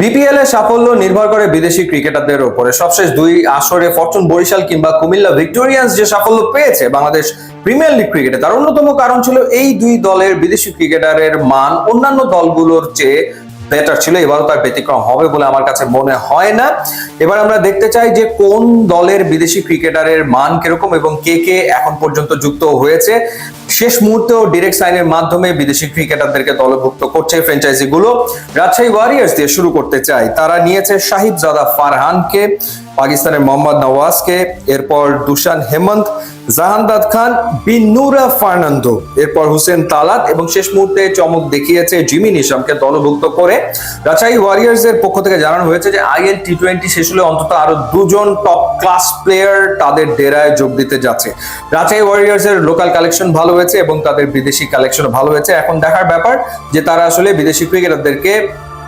BPL এর সাফল্য নির্ভর করে বিদেশি ক্রিকেটারদের উপরে। সবশেষ দুই আসরে ফরচুন বরিশাল কিংবা কুমিল্লা ভিক্টোরিয়ান্স যে সাফল্য পেয়েছে বাংলাদেশ প্রিমিয়ার লিগ ক্রিকেটে, তার অন্যতম কারণ ছিল এই দুই দলের বিদেশি ক্রিকেটারের মান অন্যান্য দলগুলোর চেয়ে বেটার ছিল। এবারও তার ব্যতিক্রম হবে বলে আমার কাছে মনে হয় না। এবার আমরা দেখতে চাই যে কোন দলের বিদেশি ক্রিকেটারের মান কিরকম এবং কে কে এখন পর্যন্ত যুক্ত হয়েছে। শেষ মুহূর্তেও ডিরেক্ট সাইনের মাধ্যমে বিদেশি ক্রিকেটারদেরকে দলভুক্ত করছে ফ্র্যাঞ্চাইজি গুলো। রাজশাহী ওয়ারিয়র্স দিয়ে শুরু করতে চাই। তারা নিয়েছে সাহিবজাদা ফারহানকে, পাকিস্তানের মোহাম্মদ নওয়াজকে, এরপর দুশান হেমন্ত, জাহানদাদ খান, বিনুরা ফার্নান্দো, এরপর হুসেন তালাত এবং শেষ মুহূর্তে চমক দেখিয়েছে জিমি নিশামকে দলভুক্ত করে। রাজশাহী ওয়ারিয়র্স এর পক্ষ থেকে জানানো হয়েছে যে আইএল টি20 শেষ হলে অন্তত আরো দুজন টপ ক্লাস প্লেয়ার তাদের ডেরায় যোগ দিতে যাচ্ছে। রাজশাহী ওয়ারিয়র্স এর লোকাল কালেকশন ভালো হয়েছে এবং তাদের বিদেশি কালেকশন ভালো হয়েছে। এখন দেখার ব্যাপার যে তারা আসলে বিদেশি ক্রিকেটারদেরকে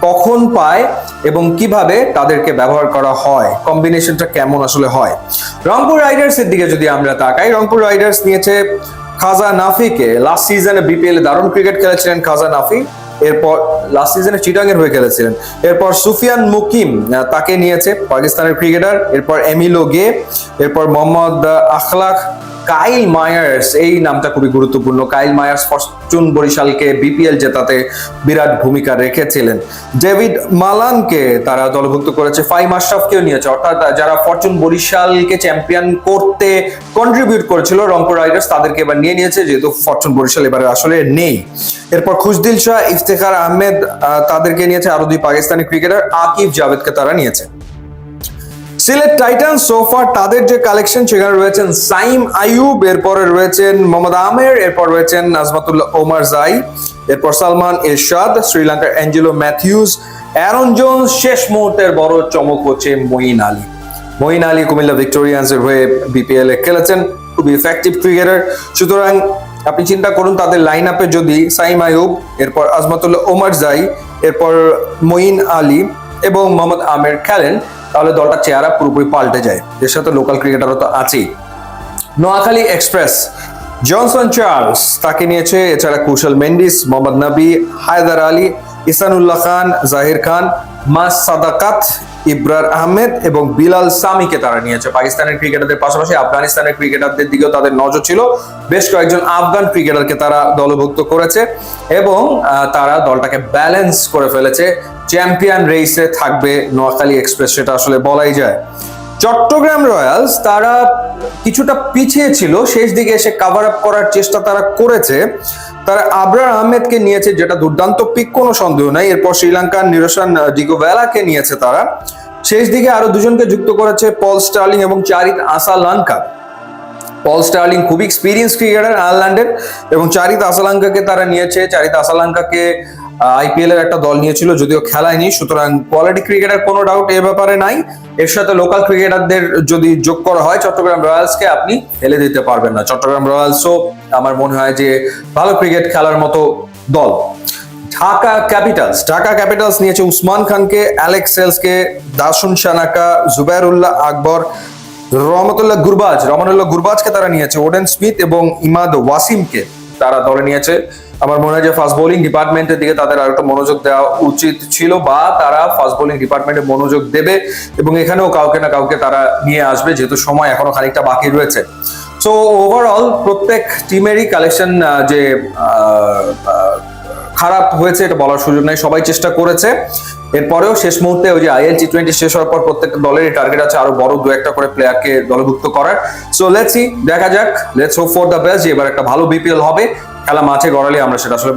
কখন পায় এবং কিভাবে তাদেরকে ব্যবহার করা হয়, কম্বিনেশনটা কেমন আসলে হয়। রংপুর রাইডার্স এর দিকে যদি আমরা তাকাই, রংপুর রাইডার্স নিয়েছে খাজা নাফিকে। লাস্ট সিজনে বিপিএল এ দারুণ ক্রিকেট খেলেছিলেন খাজা নাফি, এরপর লাস্ট সিজনে চিটাং এর হয়ে খেলেছিলেন। এরপর সুফিয়ান মুকিম তাকে নিয়েছে, পাকিস্তানের ক্রিকেটার। এরপর এমিলো গে, এরপর মোহাম্মদ আখলাক, কাইল মায়ার্স, এই নামটা খুবই গুরুত্বপূর্ণ। কাইল মায়ার্স ফরচুন বরিশালকে বিপিএল জেতাতে বিরাট ভূমিকা রেখেছিলেন। ডেভিড মালানকে তারা দলভুক্ত করেছে। ফাইম আশরাফকেও নিয়েছে, অর্থাৎ যারা ফরচুন বরিশালকে চ্যাম্পিয়ন করতে কন্ট্রিবিউট করেছিল রংপুর রাইডার্স তাদেরকে এবার নিয়ে নিয়েছে, যেহেতু ফরচুন বরিশাল এবারে আসলে নেই। এরপর খুশদিল শাহ, ইফতেখার আহমেদ তাদেরকে নিয়েছে। আরো দুই পাকিস্তানি ক্রিকেটার আকিব জাভেদকে তারা নিয়েছে। সিলেট টাইটান্স সোফার তাদের যে কালেকশন সেখানে রয়েছেন সাইম আইয়ুব, এরপরে রয়েছেন মোহাম্মদ আমের, এরপর রয়েছেন নাজমাতুল্লাহ ওমার জাই, এরপর সালমান এরশাদ, শ্রীলঙ্কার অ্যাঞ্জেলো ম্যাথিউস, অ্যারন জোন্স, শেষ মুহূর্তের বড় চমক হচ্ছে মঈন আলী। মঈন আলী কুমিল্লা ভিক্টোরিয়ান্স এর হয়ে বিপিএল এ খেলেছেন, খুবই ইফেক্টিভ ক্রিকেটার। সুতরাং আপনি চিন্তা করুন তাদের লাইন আপে যদি সাইম আইয়ুব, এরপর আজমাতুল্লাহ ওমার জাই, এরপর মঈন আলী এবং মোহাম্মদ আমের খেলেন, তাহলে দলটার চেহারা পুরোপুরি পাল্টে যায়। এর সাথে লোকাল ক্রিকেটারও তো আছেই। নোয়াখালী এক্সপ্রেস জনসন চার্লস তাকে নিয়েছে, এছাড়া কুশল মেন্ডিস, মোহাম্মদ নবী, হায়দার আলী, ইসানুল্লাহ খান, জাহির খান, মাস সাদাকাত, ইব্রার আহমেদ এবং বিলাল সামিকে তারা নিয়েছে। পাকিস্তানের ক্রিকেটারদের পাশাপাশি আফগানিস্তানের ক্রিকেটারদের দিকেও তাদের নজর ছিল। বেশ কয়েকজন আফগান ক্রিকেটারকে তারা দলভুক্ত করেছে এবং তারা দলটাকে ব্যালেন্স করে ফেলেছে। চ্যাম্পিয়ন রেসে থাকবে নোয়াখালী এক্সপ্রেস, সেটা আসলে বলাই যায়। চট্টগ্রাম রয়্যালস তারা কিছুটা পিছিয়ে ছিল, শেষ দিকে এসে কভার আপ করার চেষ্টা তারা করেছে। তারা আবরার আহমেদকে নিয়েছে, যেটা দুর্দান্ত পিক, কোনো সন্দেহ নাই। এরপর শ্রীলঙ্কার নিরোশন ডিগোভ্যালাকে নিয়েছে তারা। শেষ দিকে আরো দুজনকে যুক্ত করেছে, পল স্টার্লিং এবং চারিত আসালাঙ্কা। পল স্টার্লিং খুবই এক্সপিরিয়েন্স ক্রিকেটার আয়ারল্যান্ডের এবং চারিত আসালাঙ্কাকে তারা নিয়েছে। চারিত আসালাঙ্কাকে আইপিএল এর একটা দল নিয়েছিল, যদিও খেলায়নি। সুতরাং কোয়ালিটি ক্রিকেটার, কোনো ডাউট এ ব্যাপারে নাই। এর সাথে লোকাল ক্রিকেটারদের যদি যোগ করা হয় চট্টগ্রাম রয়্যালসকে আপনি ফেলে দিতে পারবেন না। চট্টগ্রাম রয়্যালসও আমার মনে হয় যে ভালো ক্রিকেট খেলার মতো দল। ঢাকা ক্যাপিটালস নিয়েছে উসমান খানকে, অ্যালেক্স সেলসকে, দাসুন শানাকা, জুবাইরুল্লাহ আকবর, রহমতুল্লাহ গুরবাজকে তারা নিয়েছে। ওডেন স্মিথ এবং ইমাদ ওয়াসিমকে তারা দলে নিয়েছে। আমার মনে হয় যে ফাস্ট বোলিং ডিপার্টমেন্টের দিকে তাদের আর একটু মনোযোগ দেওয়া উচিত ছিল, বা তারা ফাস্ট বোলিং ডিপার্টমেন্টে মনোযোগ দেবে এবং এখানেও কাউকে না কাউকে তারা নিয়ে আসবে, যেহেতু সময় এখনো খানিকটা বাকি রয়েছে। সো ওভারঅল প্রত্যেক টিমেরই কালেকশন যে খারাপ হয়েছে এটা বলার সুযোগ নেই, সবাই চেষ্টা করেছে। এরপরেও শেষ মুহূর্তে ওই যে আইএল টি20 শেষ হওয়ার পর প্রত্যেক দলেরই টার্গেট আছে আরো বড় দু একটা করে প্লেয়ারকে দলভুক্ত করার। সো লেটস সি, দেখা যাক, let's hope for the best যে এবার একটা ভালো বিপিএল হবে। খেলা মাঠে গড়ালে আমরা সেটা আসলে